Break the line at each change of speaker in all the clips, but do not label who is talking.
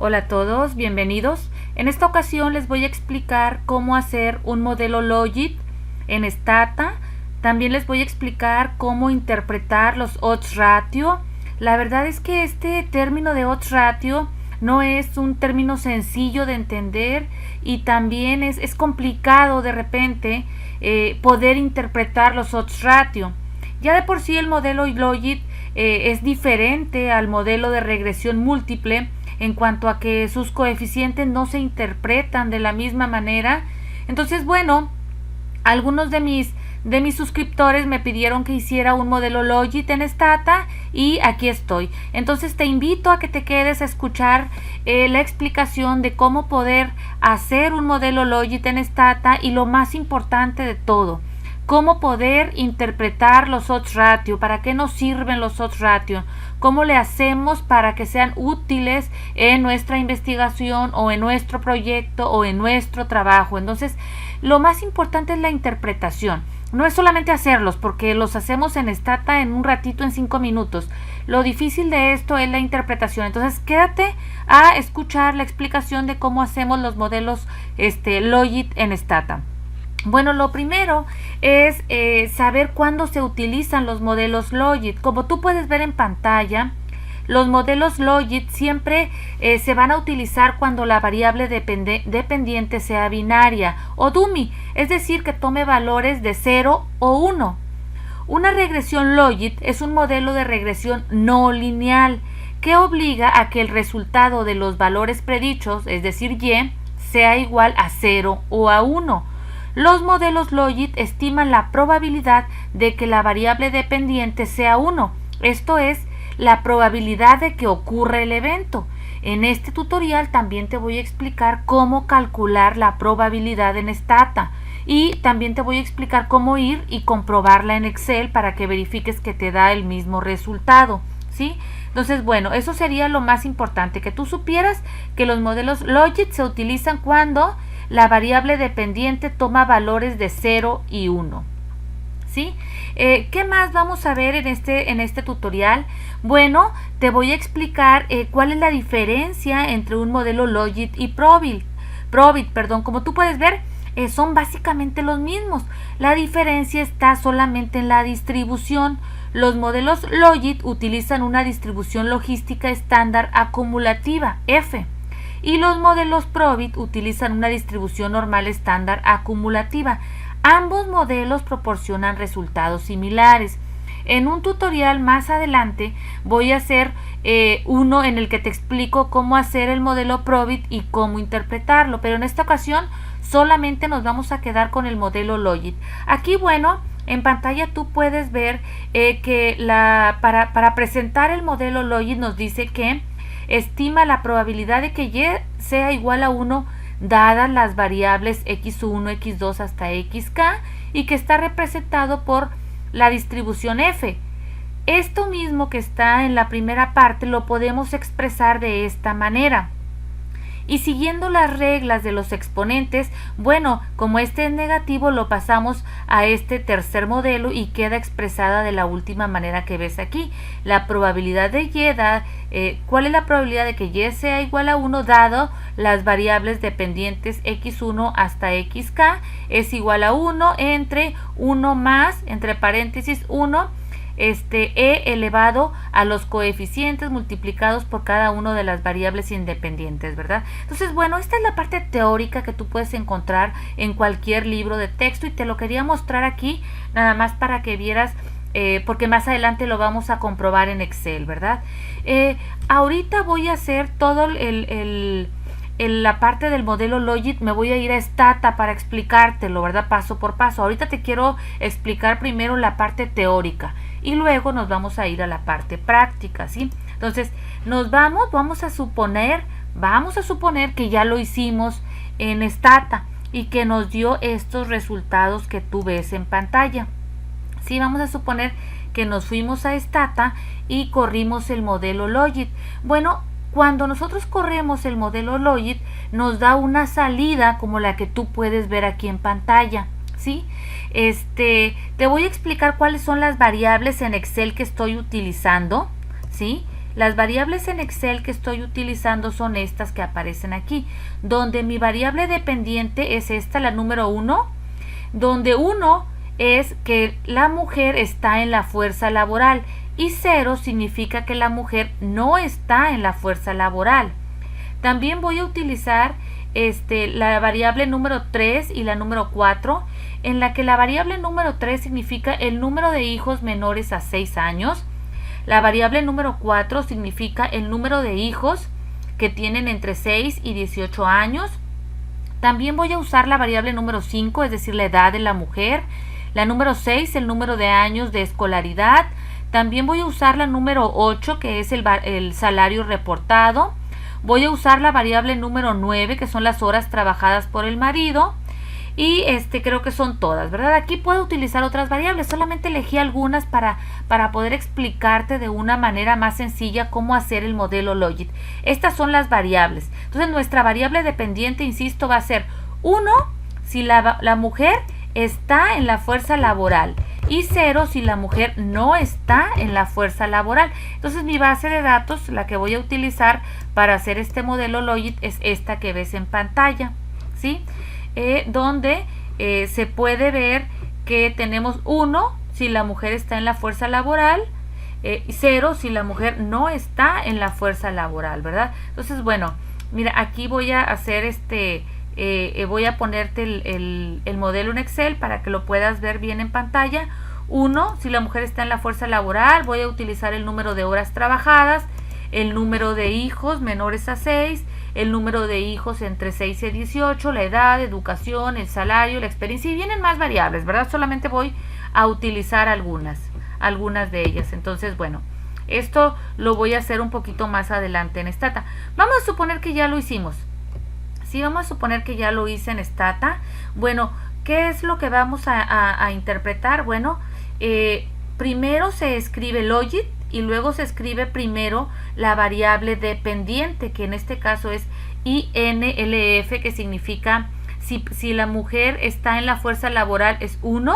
Hola a todos, bienvenidos. En esta ocasión les voy a explicar cómo hacer un modelo Logit en Stata. También les voy a explicar cómo interpretar los odds ratio. La verdad es que este término de odds ratio no es un término sencillo de entender y también es complicado de repente poder interpretar los odds ratio. Ya de por sí el modelo Logit es diferente al modelo de regresión múltiple en cuanto a que sus coeficientes no se interpretan de la misma manera. Entonces, bueno, algunos de mis suscriptores me pidieron que hiciera un modelo Logit en Stata y aquí estoy. Entonces te invito a que te quedes a escuchar la explicación de cómo poder hacer un modelo Logit en Stata y lo más importante de todo, cómo poder interpretar los odds ratio, para qué nos sirven los odds ratio, cómo le hacemos para que sean útiles en nuestra investigación o en nuestro proyecto o en nuestro trabajo. Entonces, lo más importante es la interpretación. No es solamente hacerlos, porque los hacemos en Stata en un ratito, en 5 minutos. Lo difícil de esto es la interpretación. Entonces, quédate a escuchar la explicación de cómo hacemos los modelos Logit en Stata. Bueno, lo primero es saber cuándo se utilizan los modelos Logit. Como tú puedes ver en pantalla, los modelos Logit siempre se van a utilizar cuando la variable dependiente sea binaria o dummy, es decir, que tome valores de 0 o 1. Una regresión Logit es un modelo de regresión no lineal que obliga a que el resultado de los valores predichos, es decir, y, sea igual a 0 o a 1. Los modelos Logit estiman la probabilidad de que la variable dependiente sea 1, esto es, la probabilidad de que ocurra el evento. En este tutorial también te voy a explicar cómo calcular la probabilidad en Stata y también te voy a explicar cómo ir y comprobarla en Excel para que verifiques que te da el mismo resultado, ¿sí? Entonces, bueno, eso sería lo más importante, que tú supieras que los modelos Logit se utilizan cuando la variable dependiente toma valores de 0 y 1. ¿Sí? ¿Qué más vamos a ver en este tutorial? Bueno, te voy a explicar cuál es la diferencia entre un modelo Logit y Probit. Como tú puedes ver, son básicamente los mismos. La diferencia está solamente en la distribución. Los modelos Logit utilizan una distribución logística estándar acumulativa, F. Y los modelos Probit utilizan una distribución normal estándar acumulativa. Ambos modelos proporcionan resultados similares. En un tutorial más adelante voy a hacer uno en el que te explico cómo hacer el modelo Probit y cómo interpretarlo, pero en esta ocasión solamente nos vamos a quedar con el modelo Logit. Aquí, bueno, en pantalla tú puedes ver que para presentar el modelo Logit nos dice que estima la probabilidad de que y sea igual a 1 dadas las variables x1, x2 hasta xk y que está representado por la distribución f. Esto mismo que está en la primera parte lo podemos expresar de esta manera. Y siguiendo las reglas de los exponentes, bueno, como este es negativo, lo pasamos a este tercer modelo y queda expresada de la última manera que ves aquí. La probabilidad de y, ¿cuál es la probabilidad de que y sea igual a 1 dado las variables dependientes x1 hasta xk? Es igual a 1 entre 1 más, entre paréntesis 1, e elevado a los coeficientes multiplicados por cada una de las variables independientes, ¿verdad? Entonces, bueno, esta es la parte teórica que tú puedes encontrar en cualquier libro de texto y te lo quería mostrar aquí nada más para que vieras, porque más adelante lo vamos a comprobar en Excel, ¿verdad? Ahorita voy a hacer todo la parte del modelo Logit, me voy a ir a Stata para explicártelo, ¿verdad? Paso por paso. Ahorita te quiero explicar primero la parte teórica y luego nos vamos a ir a la parte práctica, ¿sí? Entonces, vamos a suponer que ya lo hicimos en Stata y que nos dio estos resultados que tú ves en pantalla. Sí, vamos a suponer que nos fuimos a Stata y corrimos el modelo Logit. Bueno, cuando nosotros corremos el modelo Logit, nos da una salida como la que tú puedes ver aquí en pantalla, ¿sí? Te voy a explicar cuáles son las variables en Excel que estoy utilizando, ¿sí? las variables en Excel que estoy utilizando son estas que aparecen aquí, donde mi variable dependiente es esta, la número 1, donde 1 es que la mujer está en la fuerza laboral y 0 significa que la mujer no está en la fuerza laboral. También voy a utilizar la variable número 3 y la número 4, en la que la variable número 3 significa el número de hijos menores a 6 años. La variable número 4 significa el número de hijos que tienen entre 6 y 18 años. También voy a usar la variable número 5, es decir, la edad de la mujer. La número 6, el número de años de escolaridad. También voy a usar la número 8, que es el salario reportado. Voy a usar la variable número 9, que son las horas trabajadas por el marido. Y creo que son todas, ¿verdad? Aquí puedo utilizar otras variables, solamente elegí algunas para poder explicarte de una manera más sencilla cómo hacer el modelo Logit. Estas son las variables. Entonces nuestra variable dependiente, insisto, va a ser 1 si la mujer está en la fuerza laboral y 0 si la mujer no está en la fuerza laboral. Entonces mi base de datos, la que voy a utilizar para hacer este modelo Logit, es esta que ves en pantalla, ¿sí? Donde se puede ver que tenemos 1 si la mujer está en la fuerza laboral, 0 si la mujer no está en la fuerza laboral, ¿verdad? Entonces, bueno, mira, aquí voy a hacer voy a ponerte el modelo en Excel para que lo puedas ver bien en pantalla. 1, si la mujer está en la fuerza laboral, voy a utilizar el número de horas trabajadas, el número de hijos menores a 6, el número de hijos entre 6 y 18, la edad, educación, el salario, la experiencia, y vienen más variables, ¿verdad? Solamente voy a utilizar algunas de ellas. Entonces, bueno, esto lo voy a hacer un poquito más adelante en Stata. Vamos a suponer que ya lo hicimos. Sí, vamos a suponer que ya lo hice en Stata. Bueno, ¿qué es lo que vamos a interpretar? Bueno, primero se escribe Logit y luego se escribe primero la variable dependiente, que en este caso es INLF, que significa si la mujer está en la fuerza laboral es 1,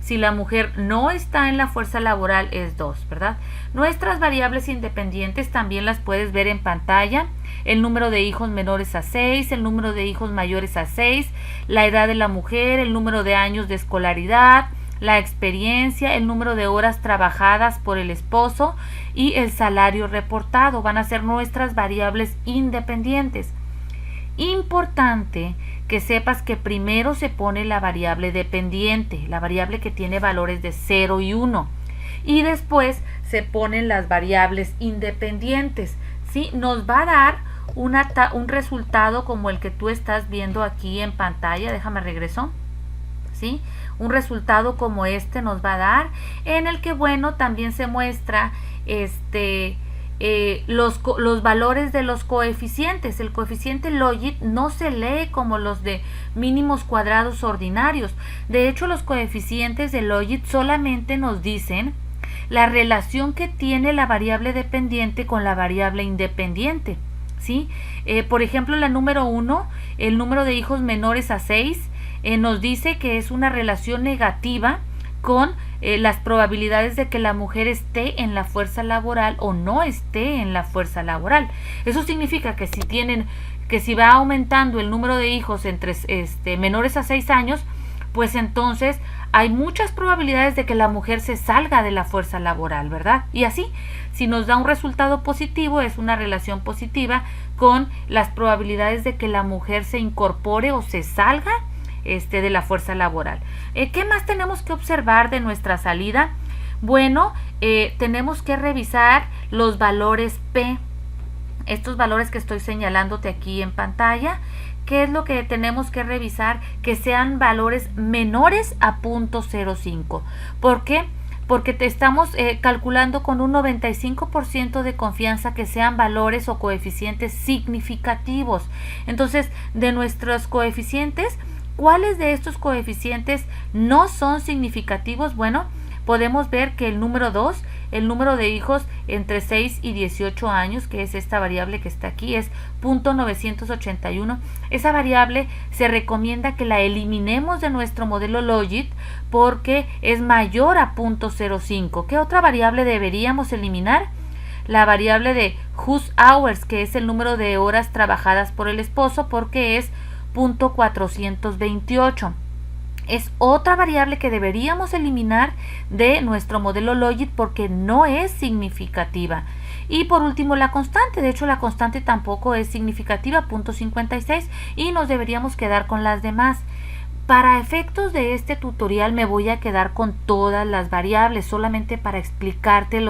si la mujer no está en la fuerza laboral es 2, ¿verdad? Nuestras variables independientes también las puedes ver en pantalla. El número de hijos menores a 6, el número de hijos mayores a 6, la edad de la mujer, el número de años de escolaridad, la experiencia, el número de horas trabajadas por el esposo y el salario reportado. Van a ser nuestras variables independientes. Importante que sepas que primero se pone la variable dependiente, la variable que tiene valores de 0 y 1. Y después se ponen las variables independientes, ¿sí? Nos va a dar un resultado como el que tú estás viendo aquí en pantalla. Déjame regreso. ¿Sí? Un resultado como este nos va a dar, en el que, bueno, también se muestra los valores de los coeficientes. El coeficiente Logit no se lee como los de mínimos cuadrados ordinarios. De hecho, los coeficientes de Logit solamente nos dicen la relación que tiene la variable dependiente con la variable independiente, ¿sí? Por ejemplo, la número 1, el número de hijos menores a 6, nos dice que es una relación negativa con las probabilidades de que la mujer esté en la fuerza laboral o no esté en la fuerza laboral. Eso significa que si va aumentando el número de hijos entre menores a 6 años, pues entonces hay muchas probabilidades de que la mujer se salga de la fuerza laboral, ¿verdad? Y así, si nos da un resultado positivo, es una relación positiva con las probabilidades de que la mujer se incorpore o se salga de la fuerza laboral. ¿Qué más tenemos que observar de nuestra salida? Bueno, tenemos que revisar los valores P, estos valores que estoy señalándote aquí en pantalla. ¿Qué es lo que tenemos que revisar? Que sean valores menores a 0.05. ¿Por qué? Porque te estamos calculando con un 95% de confianza que sean valores o coeficientes significativos. Entonces, de nuestros coeficientes, ¿cuáles de estos coeficientes no son significativos? Bueno, podemos ver que el número 2, el número de hijos entre 6 y 18 años, que es esta variable que está aquí, es 0.981. Esa variable se recomienda que la eliminemos de nuestro modelo Logit porque es mayor a 0.05. ¿Qué otra variable deberíamos eliminar? la variable de whose hours, que es el número de horas trabajadas por el esposo, porque es 0.428. Es otra variable que deberíamos eliminar de nuestro modelo Logit porque no es significativa. Y por último la constante, de hecho la constante tampoco es significativa, 0.56, y nos deberíamos quedar con las demás. Para efectos de este tutorial me voy a quedar con todas las variables, solamente para explicarte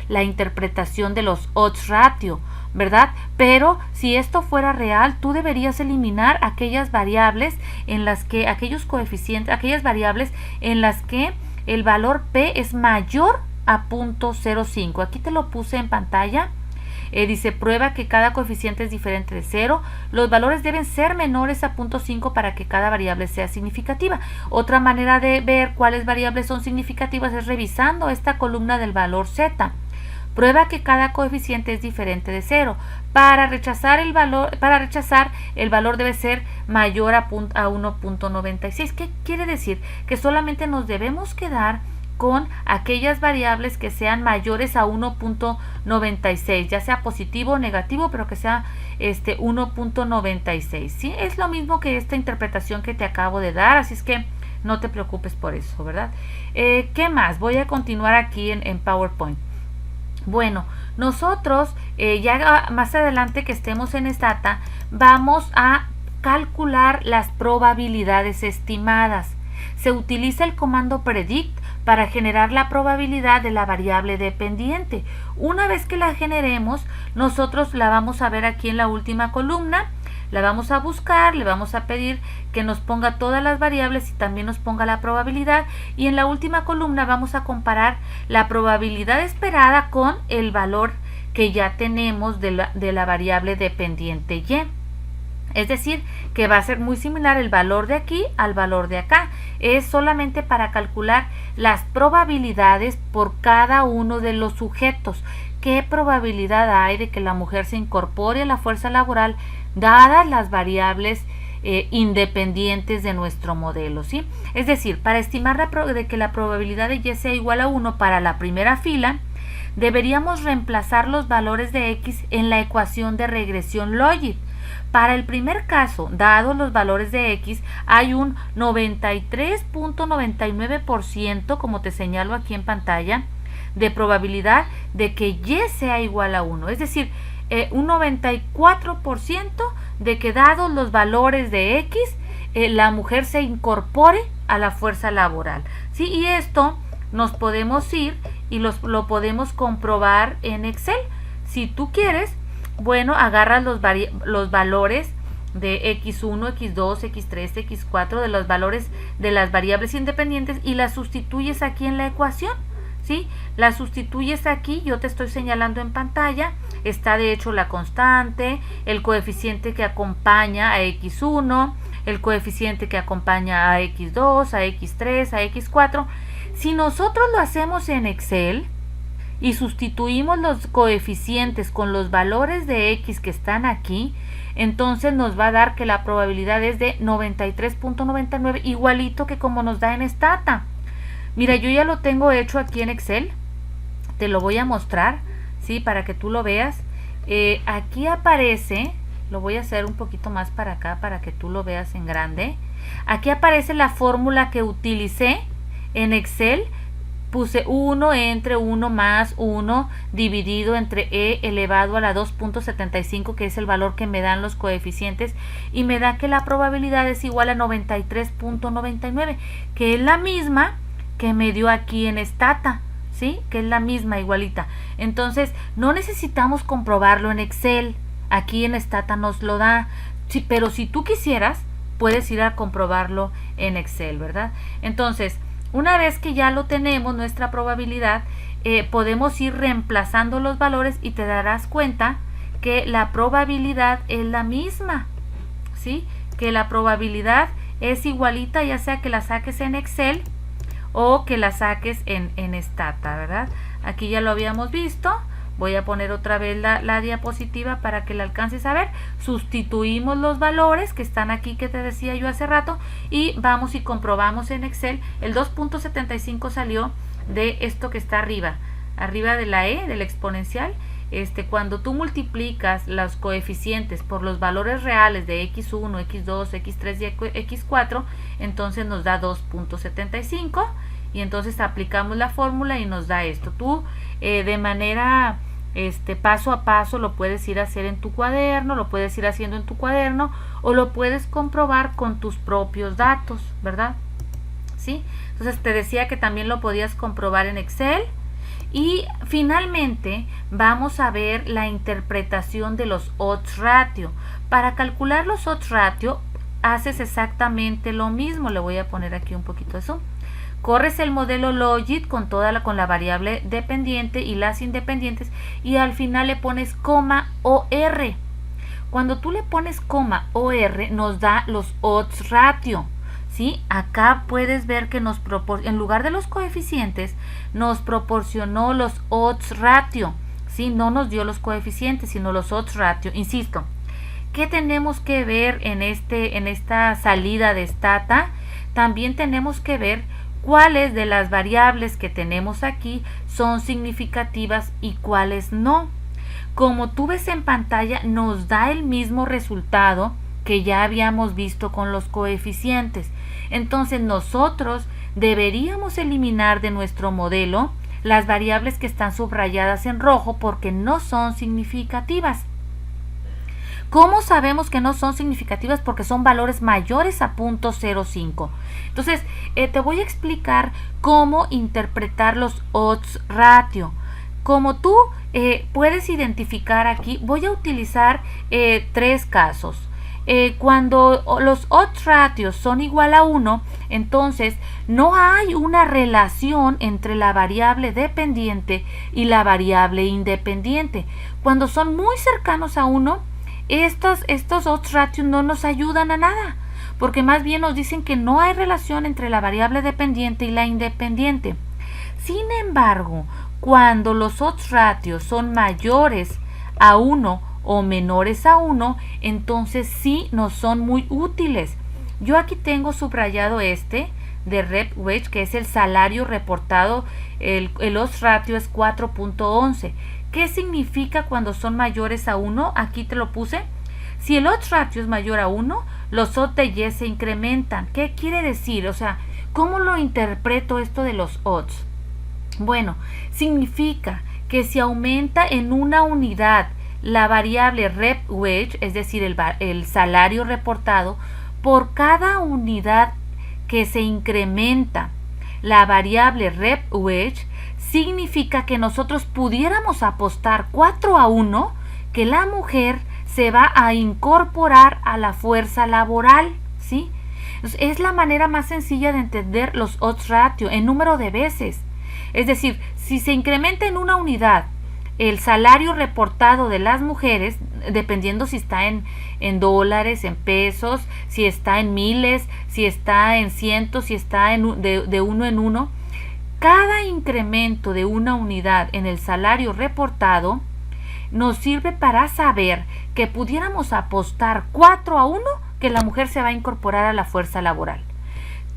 la interpretación de los odds ratio, ¿verdad? Pero si esto fuera real, tú deberías eliminar aquellas variables en las que, aquellos coeficientes, aquellas variables en las que el valor P es mayor a 0.05. Aquí te lo puse en pantalla. Dice, prueba que cada coeficiente es diferente de 0. Los valores deben ser menores a 0.5 para que cada variable sea significativa. Otra manera de ver cuáles variables son significativas es revisando esta columna del valor Z. Prueba que cada coeficiente es diferente de 0. Para rechazar el valor debe ser mayor a 1.96. ¿Qué quiere decir? Que solamente nos debemos quedar con aquellas variables que sean mayores a 1.96, ya sea positivo o negativo, pero que sea 1.96, ¿sí? Es lo mismo que esta interpretación que te acabo de dar, así es que no te preocupes por eso, ¿verdad? ¿Qué más? Voy a continuar aquí en PowerPoint. Bueno, nosotros ya más adelante que estemos en Stata, vamos a calcular las probabilidades estimadas. Se utiliza el comando predict para generar la probabilidad de la variable dependiente. Una vez que la generemos, nosotros la vamos a ver aquí en la última columna, la vamos a buscar, le vamos a pedir que nos ponga todas las variables y también nos ponga la probabilidad, y en la última columna vamos a comparar la probabilidad esperada con el valor que ya tenemos de la variable dependiente Y. Es decir, que va a ser muy similar el valor de aquí al valor de acá. Es solamente para calcular las probabilidades por cada uno de los sujetos. ¿Qué probabilidad hay de que la mujer se incorpore a la fuerza laboral dadas las variables independientes de nuestro modelo, ¿sí? Es decir, para estimar de que la probabilidad de Y sea igual a 1 para la primera fila, deberíamos reemplazar los valores de X en la ecuación de regresión Logit. Para el primer caso, dados los valores de X, hay un 93.99%, como te señalo aquí en pantalla, de probabilidad de que Y sea igual a 1. Es decir, un 94% de que dados los valores de X, la mujer se incorpore a la fuerza laboral, ¿sí? Y esto nos podemos ir y lo podemos comprobar en Excel. Si tú quieres, bueno, agarras los valores de X1, X2, X3, X4, de los valores de las variables independientes y las sustituyes aquí en la ecuación, ¿sí? Las sustituyes aquí, yo te estoy señalando en pantalla, está de hecho la constante, el coeficiente que acompaña a X1, el coeficiente que acompaña a X2, a X3, a X4. Si nosotros lo hacemos en Excel y sustituimos los coeficientes con los valores de X que están aquí, entonces nos va a dar que la probabilidad es de 93.99, igualito que como nos da en Stata. Mira, yo ya lo tengo hecho aquí en Excel, te lo voy a mostrar, ¿sí? Para que tú lo veas. Aquí aparece, lo voy a hacer un poquito más para acá para que tú lo veas en grande. Aquí aparece la fórmula que utilicé en Excel. Puse 1 entre 1 más 1 dividido entre E elevado a la 2.75, que es el valor que me dan los coeficientes, y me da que la probabilidad es igual a 93.99, que es la misma que me dio aquí en Stata, ¿sí? Que es la misma, igualita. Entonces, no necesitamos comprobarlo en Excel. Aquí en Stata nos lo da. Sí, pero si tú quisieras, puedes ir a comprobarlo en Excel, ¿verdad? Entonces, una vez que ya lo tenemos, nuestra probabilidad, podemos ir reemplazando los valores y te darás cuenta que la probabilidad es la misma, ¿sí? Que la probabilidad es igualita, ya sea que la saques en Excel o que la saques en Stata, ¿verdad? Aquí ya lo habíamos visto. Voy a poner otra vez la diapositiva para que la alcances a ver. Sustituimos los valores que están aquí que te decía yo hace rato y vamos y comprobamos en Excel. El 2.75 salió de esto que está arriba de la E, del exponencial, cuando tú multiplicas los coeficientes por los valores reales de x1, x2, x3 y x4, entonces nos da 2.75 y entonces aplicamos la fórmula y nos da esto. Tú de manera paso a paso lo puedes ir a hacer en tu cuaderno, lo puedes ir haciendo en tu cuaderno o lo puedes comprobar con tus propios datos, ¿verdad? ¿Sí? Entonces te decía que también lo podías comprobar en Excel. Y finalmente vamos a ver la interpretación de los odds ratio. Para calcular los odds ratio haces exactamente lo mismo. Le voy a poner aquí un poquito de zoom. Corres el modelo Logit con con la variable dependiente y las independientes y al final le pones coma o R. Cuando tú le pones coma o R nos da los odds ratio. ¿Sí? Acá puedes ver que en lugar de los coeficientes nos proporcionó los odds ratio, ¿sí? No nos dio los coeficientes, sino los odds ratio. Insisto, ¿qué tenemos que ver en esta salida de Stata? También tenemos que ver cuáles de las variables que tenemos aquí son significativas y cuáles no. Como tú ves en pantalla, nos da el mismo resultado que ya habíamos visto con los coeficientes. Entonces nosotros deberíamos eliminar de nuestro modelo las variables que están subrayadas en rojo porque no son significativas. ¿Cómo sabemos que no son significativas? Porque son valores mayores a 0.05. Entonces te voy a explicar cómo interpretar los odds ratio. Como tú puedes identificar aquí, voy a utilizar 3 casos. Cuando los odds ratios son igual a 1, entonces no hay una relación entre la variable dependiente y la variable independiente. Cuando son muy cercanos a 1, estos odds ratios no nos ayudan a nada, porque más bien nos dicen que no hay relación entre la variable dependiente y la independiente. Sin embargo, cuando los odds ratios son mayores a 1 o menores a 1, entonces sí nos son muy útiles. Yo aquí tengo subrayado de rep wage, que es el salario reportado. El odds ratio es 4.11. ¿Qué significa cuando son mayores a 1? Aquí te lo puse. Si el odds ratio es mayor a 1, los odds de Y se incrementan. ¿Qué quiere decir? O sea, ¿cómo lo interpreto esto de los odds? Bueno, significa que si aumenta en una unidad la variable rep wage, es decir, el salario reportado, por cada unidad que se incrementa la variable rep wage, significa que nosotros pudiéramos apostar 4-1 que la mujer se va a incorporar a la fuerza laboral, ¿sí? Entonces, es la manera más sencilla de entender los odds ratio en número de veces. Es decir, si se incrementa en una unidad el salario reportado de las mujeres, dependiendo si está en dólares, en pesos, si está en miles, si está en cientos, si está de uno en uno, cada incremento de una unidad en el salario reportado nos sirve para saber que pudiéramos apostar 4-1 que la mujer se va a incorporar a la fuerza laboral.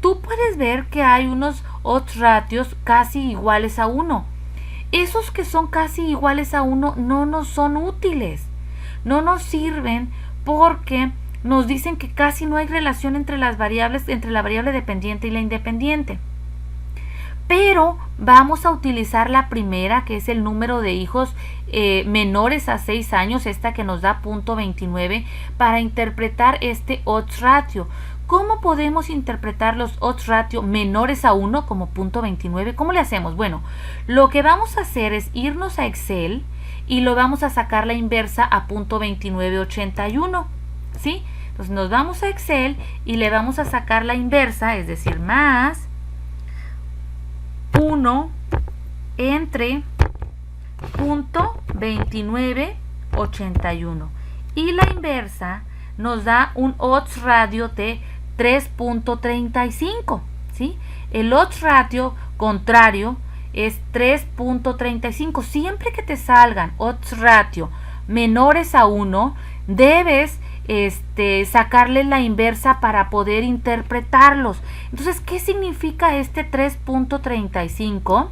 Tú puedes ver que hay unos odds ratios casi iguales a 1. Esos que son casi iguales a 1 no nos son útiles, no nos sirven porque nos dicen que casi no hay relación entre las variables, entre la variable dependiente y la independiente. Pero vamos a utilizar la primera, que es el número de hijos menores a 6 años, esta que nos da 0.29, para interpretar este odds ratio. ¿Cómo podemos interpretar los odds ratio menores a 1 como 0.29? ¿Cómo le hacemos? Bueno, lo que vamos a hacer es irnos a Excel y lo vamos a sacar la inversa a 0.2981, ¿sí? Entonces nos vamos a Excel y le vamos a sacar la inversa, es decir, más 1 entre 0.2981. Y la inversa nos da un odds ratio de 3.35, ¿sí? El odds ratio contrario es 3.35. Siempre que te salgan odds ratio menores a 1, debes sacarle la inversa para poder interpretarlos. Entonces, ¿qué significa este 3.35?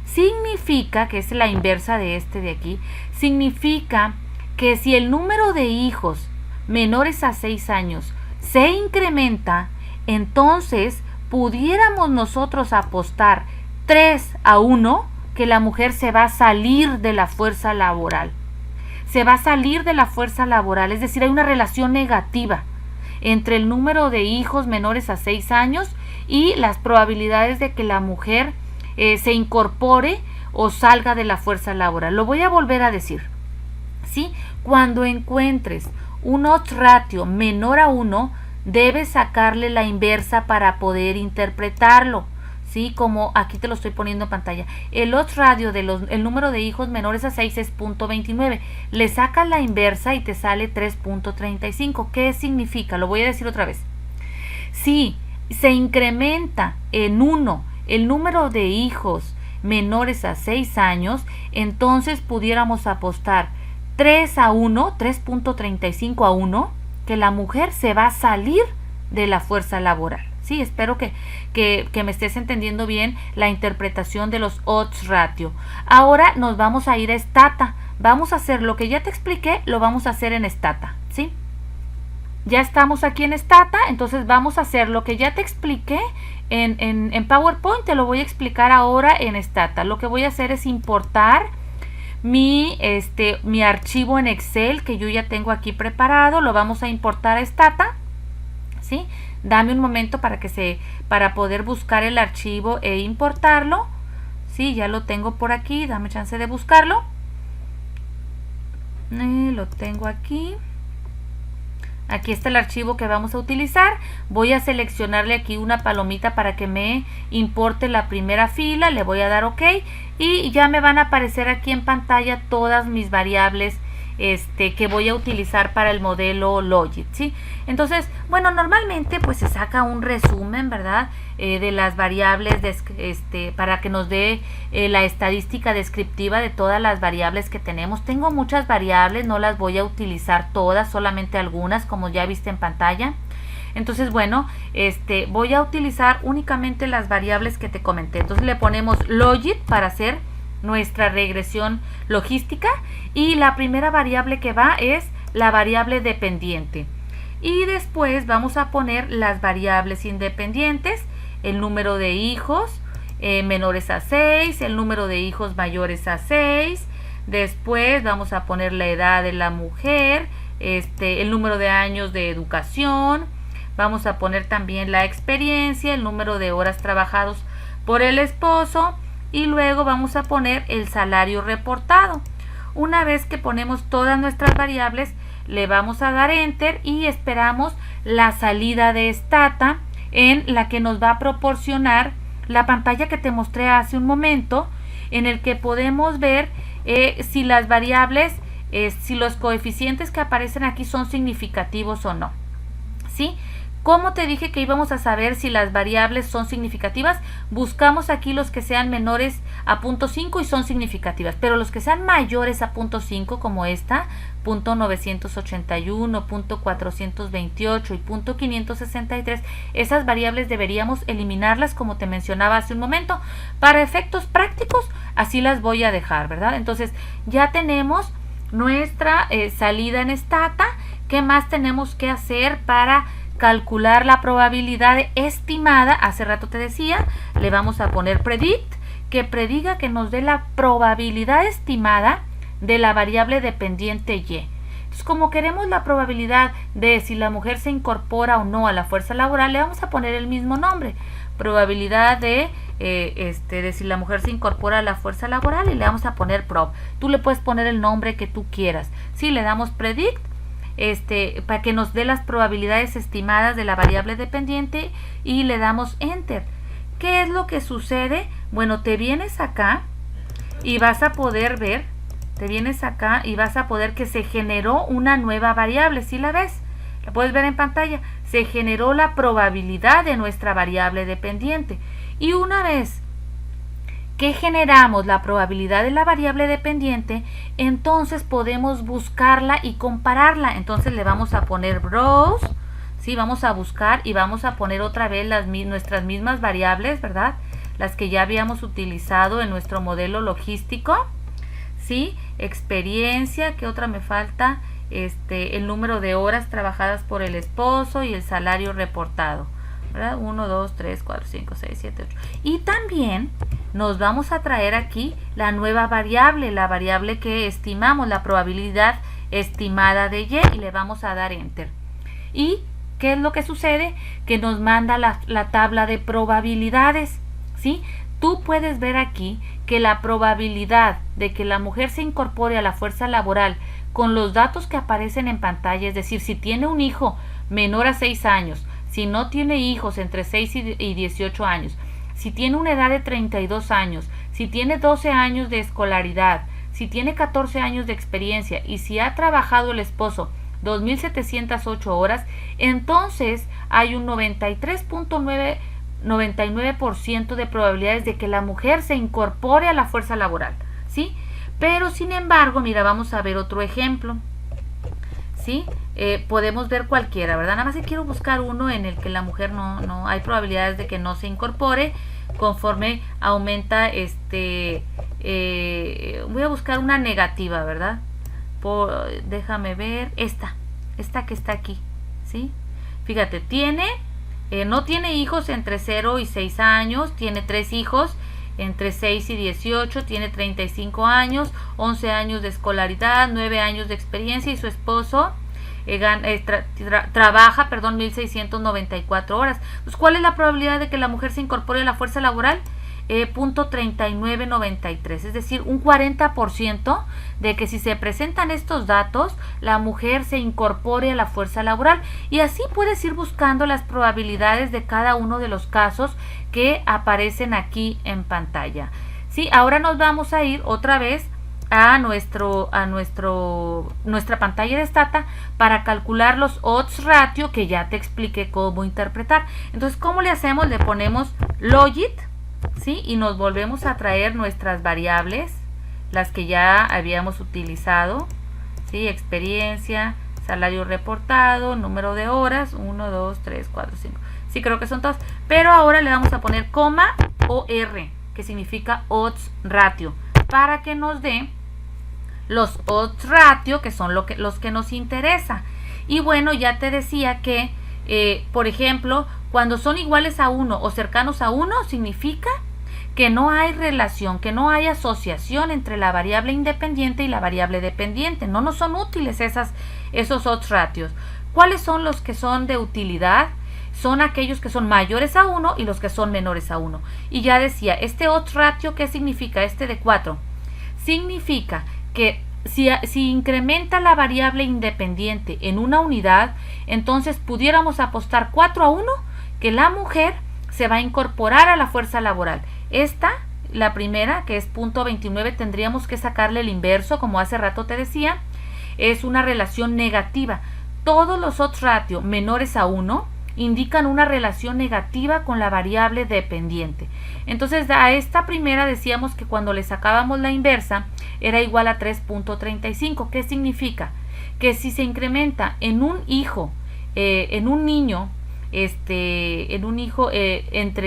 significa, que es la inversa de este de aquí, significa que si el número de hijos menores a 6 años se incrementa, entonces pudiéramos nosotros apostar 3-1 que la mujer se va a salir de la fuerza laboral. Se va a salir de la fuerza laboral, es decir, hay una relación negativa entre el número de hijos menores a 6 años y las probabilidades de que la mujer se incorpore o salga de la fuerza laboral. Lo voy a volver a decir, ¿sí? Cuando encuentres un odds ratio menor a 1, debes sacarle la inversa para poder interpretarlo, ¿sí? Como aquí te lo estoy poniendo en pantalla. El odds ratio el número de hijos menores a 6 es 0.29. Le sacas la inversa y te sale 3.35. ¿Qué significa? Lo voy a decir otra vez. Si se incrementa en 1 el número de hijos menores a 6 años, entonces pudiéramos apostar 3.35 que la mujer se va a salir de la fuerza laboral. Sí, espero que me estés entendiendo bien la interpretación de los odds ratio. Ahora nos vamos a ir a stata. Vamos a hacer lo que ya te expliqué, lo vamos a hacer en stata, ¿sí? Ya estamos aquí en stata, entonces vamos a hacer lo que ya te expliqué en PowerPoint, te lo voy a explicar ahora en stata. Lo que voy a hacer es importar mi archivo en Excel que yo ya tengo aquí preparado. Lo vamos a importar a stata, ¿sí? Dame un momento para poder buscar el archivo e importarlo. Sí, ya lo tengo por aquí, dame chance de buscarlo. Lo tengo aquí. Aquí está el archivo que vamos a utilizar. Voy a seleccionarle aquí una palomita para que me importe la primera fila. Le voy a dar OK y ya me van a aparecer aquí en pantalla todas mis variables que voy a utilizar para el modelo Logit, ¿sí? Entonces, bueno, normalmente pues se saca un resumen, ¿verdad? De las variables para que nos dé la estadística descriptiva de todas las variables que tenemos. Tengo muchas variables, no las voy a utilizar todas, solamente algunas, como ya viste en pantalla. Entonces, bueno, voy a utilizar únicamente las variables que te comenté. Entonces le ponemos Logit para hacer nuestra regresión logística y la primera variable que va es la variable dependiente. Y después vamos a poner las variables independientes, el número de hijos menores a 6, el número de hijos mayores a 6. Después vamos a poner la edad de la mujer, el número de años de educación. Vamos a poner también la experiencia, el número de horas trabajados por el esposo y luego vamos a poner el salario reportado. Una vez que ponemos todas nuestras variables, le vamos a dar Enter y esperamos la salida de stata en la que nos va a proporcionar la pantalla que te mostré hace un momento, en el que podemos ver si las variables, si los coeficientes que aparecen aquí son significativos o no, ¿sí? ¿Cómo te dije que íbamos a saber si las variables son significativas? Buscamos aquí los que sean menores a 0.5 y son significativas, pero los que sean mayores a 0.5, como esta, 0.981, 0.428 y 0.563, esas variables deberíamos eliminarlas, como te mencionaba hace un momento. Para efectos prácticos, así las voy a dejar, ¿verdad? Entonces, ya tenemos nuestra salida en stata. ¿Qué más tenemos que hacer para calcular la probabilidad estimada? Hace rato te decía, le vamos a poner predict, que prediga, que nos dé la probabilidad estimada de la variable dependiente Y. Entonces, como queremos la probabilidad de si la mujer se incorpora o no a la fuerza laboral, le vamos a poner el mismo nombre, probabilidad de si la mujer se incorpora a la fuerza laboral, y le vamos a poner prob. Tú le puedes poner el nombre que tú quieras. Si le damos predict, para que nos dé las probabilidades estimadas de la variable dependiente, y le damos Enter. ¿Qué es lo que sucede? Bueno, te vienes acá y vas a poder ver, que se generó una nueva variable. ¿Sí la ves? La puedes ver en pantalla. Se generó la probabilidad de nuestra variable dependiente. Y una vez que generamos la probabilidad de la variable dependiente, entonces podemos buscarla y compararla. Entonces le vamos a poner browse, ¿sí? Vamos a buscar y vamos a poner otra vez nuestras mismas variables, ¿verdad? las que ya habíamos utilizado en nuestro modelo logístico, ¿sí? Experiencia, ¿qué otra me falta? El número de horas trabajadas por el esposo y el salario reportado, ¿verdad? 1, 2, 3, 4, 5, 6, 7, 8. Y también nos vamos a traer aquí la nueva variable, la variable que estimamos, la probabilidad estimada de Y, y le vamos a dar Enter. ¿Y qué es lo que sucede? Que nos manda la tabla de probabilidades, ¿sí? Tú puedes ver aquí que la probabilidad de que la mujer se incorpore a la fuerza laboral con los datos que aparecen en pantalla, es decir, si tiene un hijo menor a 6 años, si no tiene hijos entre 6 y 18 años, si tiene una edad de 32 años, si tiene 12 años de escolaridad, si tiene 14 años de experiencia y si ha trabajado el esposo 2.708 horas, entonces hay un 99% de probabilidades de que la mujer se incorpore a la fuerza laboral, ¿sí? Pero sin embargo, mira, vamos a ver otro ejemplo, ¿sí? Podemos ver cualquiera, ¿verdad? Nada más que quiero buscar uno en el que la mujer no hay probabilidades de que no se incorpore conforme aumenta voy a buscar una negativa, ¿verdad? Déjame ver esta que está aquí, ¿sí? Fíjate, no tiene hijos entre 0 y 6 años, tiene 3 hijos entre 6 y 18, tiene 35 años, 11 años de escolaridad, 9 años de experiencia y su esposo trabaja 1.694 horas. Pues, ¿cuál es la probabilidad de que la mujer se incorpore a la fuerza laboral? 0.3993, es decir, un 40% de que si se presentan estos datos, la mujer se incorpore a la fuerza laboral. Y así puedes ir buscando las probabilidades de cada uno de los casos que aparecen aquí en pantalla. Sí, ahora nos vamos a ir otra vez a nuestra pantalla de Stata para calcular los odds ratio, que ya te expliqué cómo interpretar. Entonces, ¿cómo le hacemos? Le ponemos logit, ¿sí? Y nos volvemos a traer nuestras variables, las que ya habíamos utilizado, ¿sí? Experiencia, salario reportado, número de horas, 1, 2, 3, 4, 5. Sí, creo que son todas. Pero ahora le vamos a poner coma o R, que significa odds ratio, para que nos dé los odds ratio, que son los que nos interesa. Y bueno, ya te decía que, por ejemplo, cuando son iguales a 1 o cercanos a 1, significa que no hay relación, que no hay asociación entre la variable independiente y la variable dependiente. No nos son útiles esos odds ratios. ¿Cuáles son los que son de utilidad? Son aquellos que son mayores a 1 y los que son menores a 1. Y ya decía, este odds ratio, ¿qué significa? De 4. Significa que si incrementa la variable independiente en una unidad, entonces pudiéramos apostar 4 a 1 que la mujer se va a incorporar a la fuerza laboral. La primera, que es 0.29, tendríamos que sacarle el inverso, como hace rato te decía, es una relación negativa. Todos los odds ratio menores a 1 indican una relación negativa con la variable dependiente. Entonces, a esta primera decíamos que cuando le sacábamos la inversa era igual a 3.35. ¿Qué significa? Que si se incrementa en un hijo, en un niño entre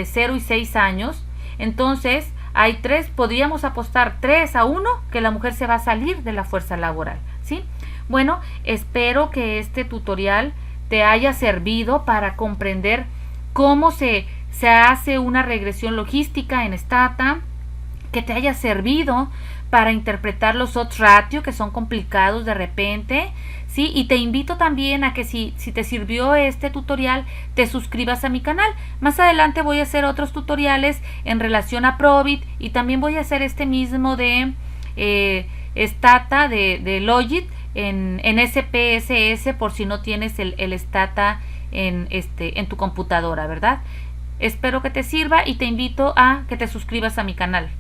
0 y 6 años, entonces podríamos apostar 3 a 1 que la mujer se va a salir de la fuerza laboral, ¿sí? Bueno, espero que este tutorial te haya servido para comprender cómo se hace una regresión logística en Stata, que te haya servido para interpretar los odds ratio, que son complicados de repente, ¿sí? Y te invito también a que si te sirvió este tutorial, te suscribas a mi canal. Más adelante voy a hacer otros tutoriales en relación a Probit, y también voy a hacer este mismo de Stata, de Logit, en SPSS, por si no tienes el Stata en tu computadora, ¿verdad? Espero que te sirva y te invito a que te suscribas a mi canal.